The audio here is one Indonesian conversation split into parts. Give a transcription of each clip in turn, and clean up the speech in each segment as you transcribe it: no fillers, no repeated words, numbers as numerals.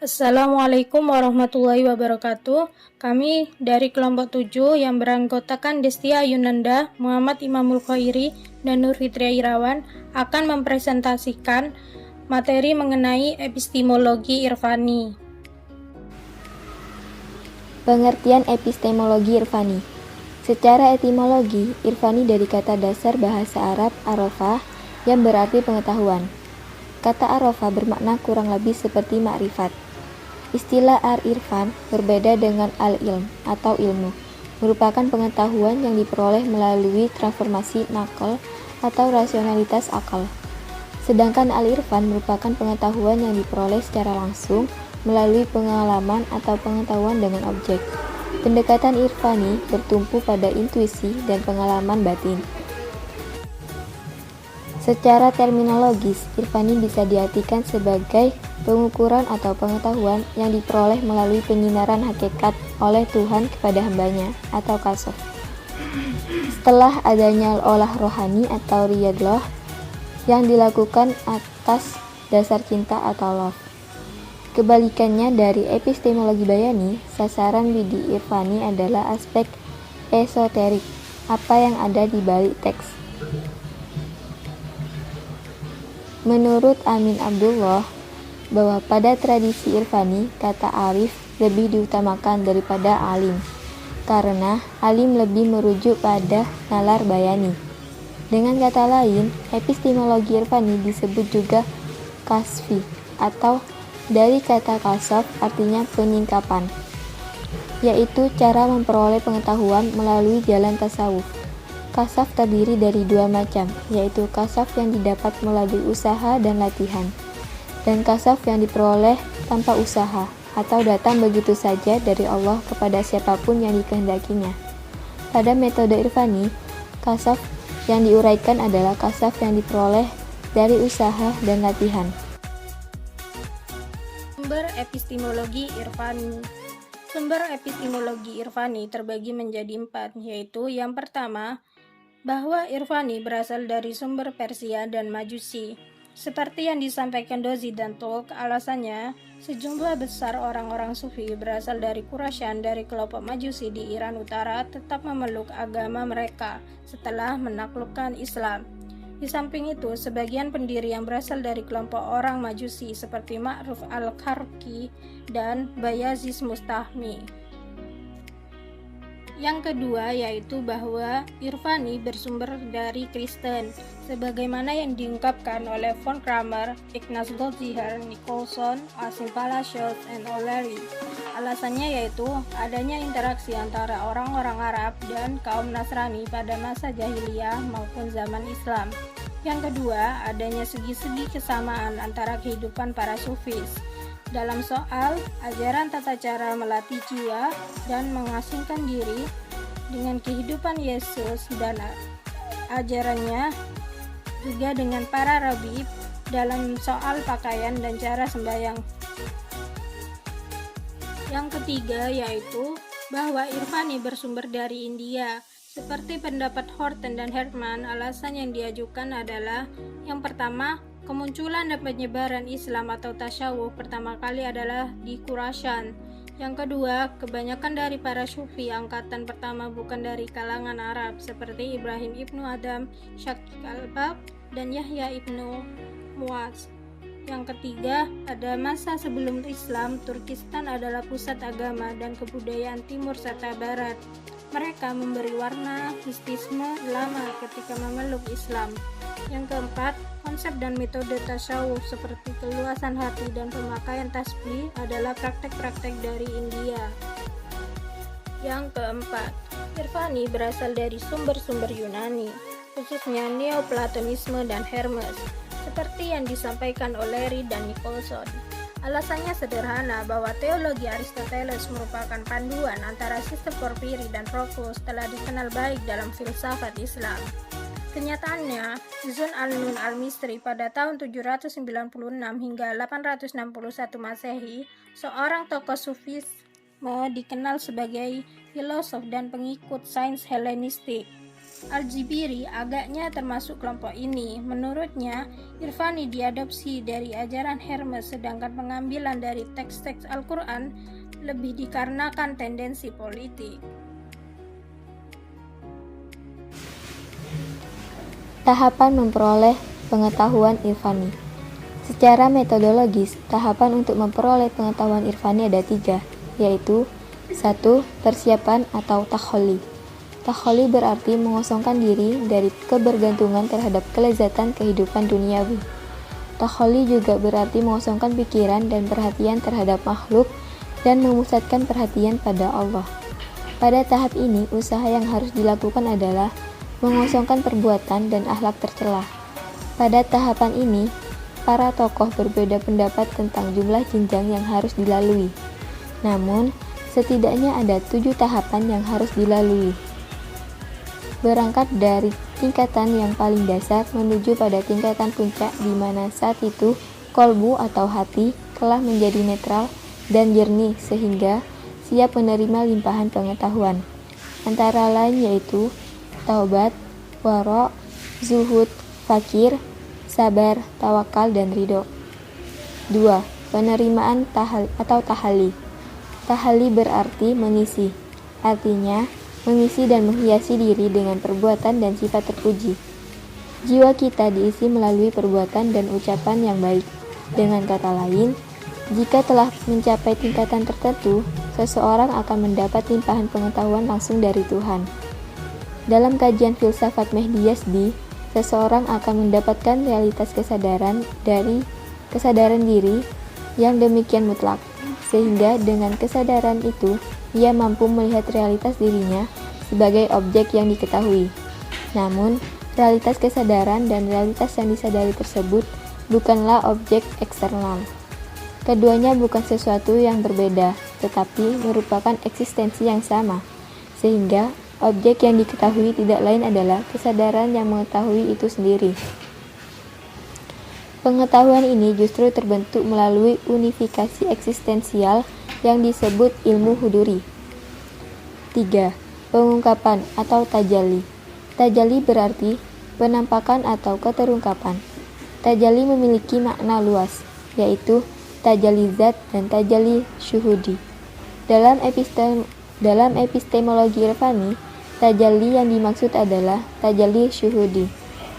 Assalamualaikum warahmatullahi wabarakatuh. Kami dari kelompok 7 yang beranggotakan Destia Yunanda, Muhammad Imamul Khairi, dan Nur Fitria Irawan akan mempresentasikan materi mengenai epistemologi irfani. Pengertian epistemologi irfani. Secara etimologi, irfani dari kata dasar bahasa Arab arafah yang berarti pengetahuan. Kata arafah bermakna kurang lebih seperti makrifat. Istilah al-irfan berbeda dengan al-ilm atau ilmu, merupakan pengetahuan yang diperoleh melalui transformasi nakal atau rasionalitas akal. Sedangkan al-irfan merupakan pengetahuan yang diperoleh secara langsung melalui pengalaman atau pengetahuan dengan objek. Pendekatan irfani bertumpu pada intuisi dan pengalaman batin. Secara terminologis, irfani bisa diartikan sebagai pengukuran atau pengetahuan yang diperoleh melalui penyinaran hakikat oleh Tuhan kepada hambanya atau kasaf. Setelah adanya olah rohani atau riyadhah yang dilakukan atas dasar cinta atau love. Kebalikannya dari epistemologi bayani, sasaran widi irfani adalah aspek esoterik, apa yang ada di balik teks. Menurut Amin Abdullah, bahwa pada tradisi irfani, kata arif lebih diutamakan daripada alim, karena alim lebih merujuk pada nalar bayani. Dengan kata lain, epistemologi irfani disebut juga kasfi, atau dari kata kasaf artinya penyingkapan, yaitu cara memperoleh pengetahuan melalui jalan tasawuf. Kasaf terdiri dari dua macam, yaitu kasaf yang didapat melalui usaha dan latihan, dan kasaf yang diperoleh tanpa usaha, atau datang begitu saja dari Allah kepada siapapun yang dikehendakinya. Pada metode irfani, kasaf yang diuraikan adalah kasaf yang diperoleh dari usaha dan latihan. Sumber epistemologi irfani. Sumber epistemologi irfani terbagi menjadi 4, yaitu yang pertama, bahwa irfani berasal dari sumber Persia dan Majusi. Seperti yang disampaikan Dozi dan Tolk, alasannya, sejumlah besar orang-orang sufi berasal dari Khurasan dari kelompok Majusi di Iran Utara tetap memeluk agama mereka setelah menaklukkan Islam. Di samping itu, sebagian pendiri yang berasal dari kelompok orang Majusi seperti Ma'ruf al-Karki dan Bayazid Mustahmi. Yang kedua yaitu bahwa irfani bersumber dari Kristen, sebagaimana yang diungkapkan oleh Von Kramer, Ignaz Goldziher, Nicholson, Asim Palacios, dan O'Leary. Alasannya yaitu adanya interaksi antara orang-orang Arab dan kaum Nasrani pada masa jahiliyah maupun zaman Islam. Yang kedua, adanya segi-segi kesamaan antara kehidupan para sufis dalam soal ajaran tata cara melatih jiwa dan mengasingkan diri dengan kehidupan Yesus dan ajarannya, juga dengan para rabi dalam soal pakaian dan cara sembahyang. Yang ketiga yaitu bahwa irfani bersumber dari India. Seperti pendapat Horton dan Herman, alasan yang diajukan adalah yang pertama, kemunculan dan penyebaran Islam atau tasyawuf pertama kali adalah di Khurasan. Yang kedua, kebanyakan dari para sufi angkatan pertama bukan dari kalangan Arab seperti Ibrahim ibnu Adam, Syakik al-Bab, dan Yahya ibnu Muaz. Yang ketiga, pada masa sebelum Islam, Turkistan adalah pusat agama dan kebudayaan timur serta barat. Mereka memberi warna mistisme lama ketika memeluk Islam. Yang keempat, konsep dan metode tasawuf seperti keluasan hati dan pemakaian tasbih adalah praktek-praktek dari India. Yang keempat, irfani berasal dari sumber-sumber Yunani, khususnya Neoplatonisme dan Hermes, seperti yang disampaikan oleh O'Leary dan Nicholson. Alasannya sederhana bahwa teologi Aristoteles merupakan panduan antara sistem Porfiri dan Proclus telah dikenal baik dalam filsafat Islam. Kenyataannya, Zun al-Nun al-Misri pada tahun 796 hingga 861 Masehi, seorang tokoh Sufisme dikenal sebagai filosof dan pengikut sains Helenistik. Al-Jibiri agaknya termasuk kelompok ini. Menurutnya, Irfani diadopsi dari ajaran Hermes, sedangkan pengambilan dari teks-teks Al-Quran lebih dikarenakan tendensi politik. Tahapan memperoleh pengetahuan Irfani. Secara metodologis, tahapan untuk memperoleh pengetahuan Irfani ada 3, yaitu 1. Persiapan atau takholi. Takholi berarti mengosongkan diri dari kebergantungan terhadap kelezatan kehidupan duniawi. Takholi juga berarti mengosongkan pikiran dan perhatian terhadap makhluk dan memusatkan perhatian pada Allah. Pada tahap ini, usaha yang harus dilakukan adalah mengosongkan perbuatan dan akhlak tercela. Pada tahapan ini, para tokoh berbeda pendapat tentang jumlah jenjang yang harus dilalui. Namun, setidaknya ada 7 tahapan yang harus dilalui. Berangkat dari tingkatan yang paling dasar menuju pada tingkatan puncak di mana saat itu kolbu atau hati telah menjadi netral dan jernih sehingga siap menerima limpahan pengetahuan. Antara lain yaitu taubat, wara', zuhud, fakir, sabar, tawakal, dan ridho. 2. Penerimaan tahali. Tahali berarti mengisi. Artinya, mengisi dan menghiasi diri dengan perbuatan dan sifat terpuji. Jiwa kita diisi melalui perbuatan dan ucapan yang baik. Dengan kata lain, jika telah mencapai tingkatan tertentu, seseorang akan mendapat limpahan pengetahuan langsung dari Tuhan. Dalam kajian filsafat Mehdi Yazdi, seseorang akan mendapatkan realitas kesadaran dari kesadaran diri yang demikian mutlak, sehingga dengan kesadaran itu, ia mampu melihat realitas dirinya sebagai objek yang diketahui. Namun, realitas kesadaran dan realitas yang disadari tersebut bukanlah objek eksternal. Keduanya bukan sesuatu yang berbeda, tetapi merupakan eksistensi yang sama, sehingga objek yang diketahui tidak lain adalah kesadaran yang mengetahui itu sendiri. Pengetahuan ini justru terbentuk melalui unifikasi eksistensial yang disebut ilmu huduri. 3. Pengungkapan atau tajalli. Tajalli berarti penampakan atau keterungkapan. Tajalli memiliki makna luas, yaitu tajalli zat dan tajalli syuhudi. Dalam epistemologi Irfani, tajalli yang dimaksud adalah tajalli syuhudi,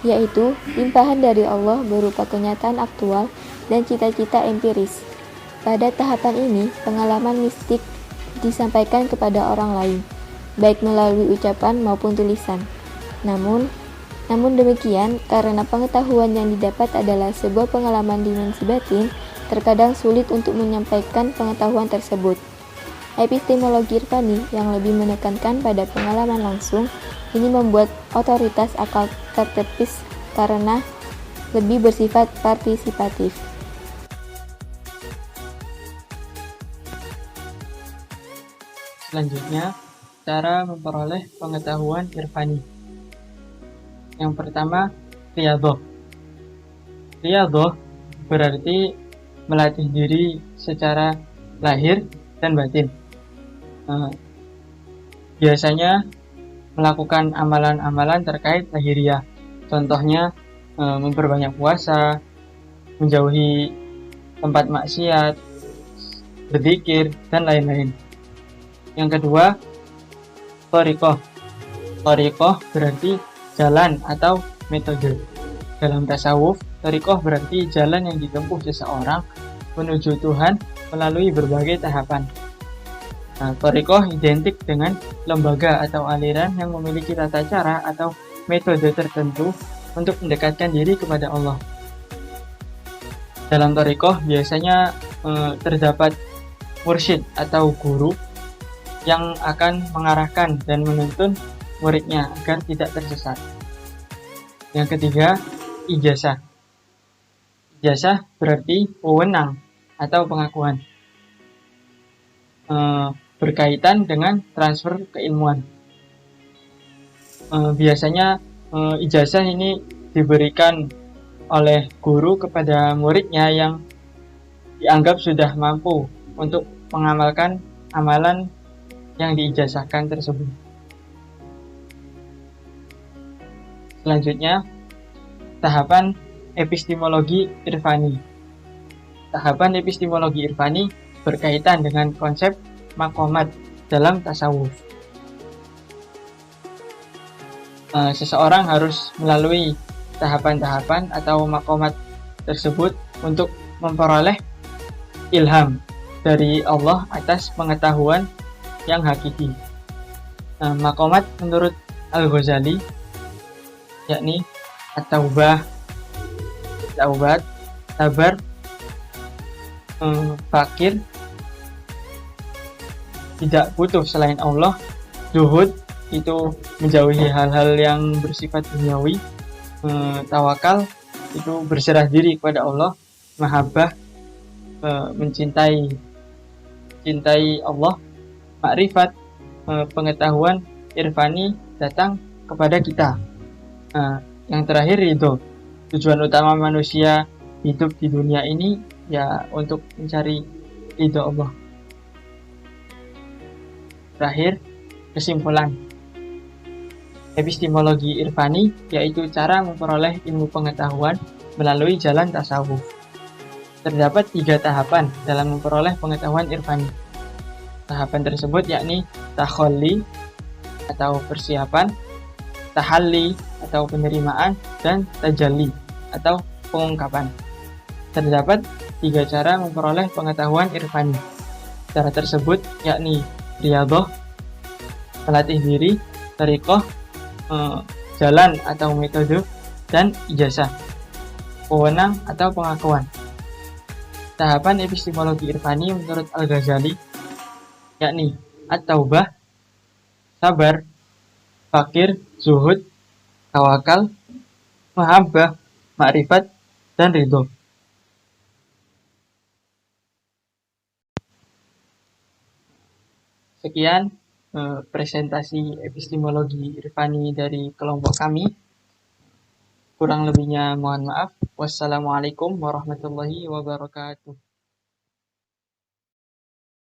yaitu limpahan dari Allah berupa kenyataan aktual dan cita-cita empiris. Pada tahapan ini, pengalaman mistik disampaikan kepada orang lain, baik melalui ucapan maupun tulisan. Namun demikian, karena pengetahuan yang didapat adalah sebuah pengalaman dimensi batin, terkadang sulit untuk menyampaikan pengetahuan tersebut. Epistemologi Irfani yang lebih menekankan pada pengalaman langsung, ini membuat otoritas akal tertepis karena lebih bersifat partisipatif. Selanjutnya, cara memperoleh pengetahuan Irfani. Yang pertama, riyadhah. Riyadhah berarti melatih diri secara lahir dan batin. Biasanya melakukan amalan-amalan terkait lahiriah. Contohnya, memperbanyak puasa, menjauhi tempat maksiat, berzikir, dan lain-lain. Yang kedua, thariqah. Thariqah berarti jalan atau metode. Dalam tasawuf, thariqah berarti jalan yang ditempuh seseorang menuju Tuhan melalui berbagai tahapan. Thariqah identik dengan lembaga atau aliran yang memiliki tata cara atau metode tertentu untuk mendekatkan diri kepada Allah. Dalam thariqah biasanya terdapat mursyid atau guru yang akan mengarahkan dan menuntun muridnya agar tidak tersesat. Yang ketiga, ijazah. Ijazah berarti wewenang atau pengakuan. Berkaitan dengan transfer keilmuan. Biasanya ijazah ini diberikan oleh guru kepada muridnya yang dianggap sudah mampu untuk mengamalkan amalan yang diijazahkan tersebut. Selanjutnya, tahapan epistemologi irfani. Tahapan epistemologi irfani berkaitan dengan konsep maqamat dalam tasawuf. Seseorang harus melalui tahapan-tahapan atau maqamat tersebut untuk memperoleh ilham dari Allah atas pengetahuan yang hakiki. Maqamat menurut Al-Ghazali yakni at-taubah, taubat, sabar, fakir, tidak butuh selain Allah, zuhud itu menjauhi hal-hal yang bersifat duniawi, tawakal itu berserah diri kepada Allah, mahabbah mencintai Allah, makrifat pengetahuan irfani datang kepada kita. Yang terakhir ridho. Tujuan utama manusia hidup di dunia ini ya untuk mencari ridho Allah. Terakhir, kesimpulan. Epistemologi irfani yaitu cara memperoleh ilmu pengetahuan melalui jalan tasawuf. Terdapat 3 tahapan dalam memperoleh pengetahuan irfani. Tahapan tersebut yakni takhalli atau persiapan, tahalli atau penerimaan, dan tajalli atau pengungkapan. Terdapat 3 cara memperoleh pengetahuan irfani. Cara tersebut yakni riyadhah, melatih diri, thariqah, jalan atau metode, dan ijazah, wewenang atau pengakuan. Tahapan epistemologi irfani menurut Al-Ghazali yakni at-taubah, sabar, fakir, zuhud, tawakal, mahabbah, makrifat, dan ridho. Sekian presentasi epistemologi irfani dari kelompok kami. Kurang lebihnya mohon maaf. Wassalamualaikum warahmatullahi wabarakatuh.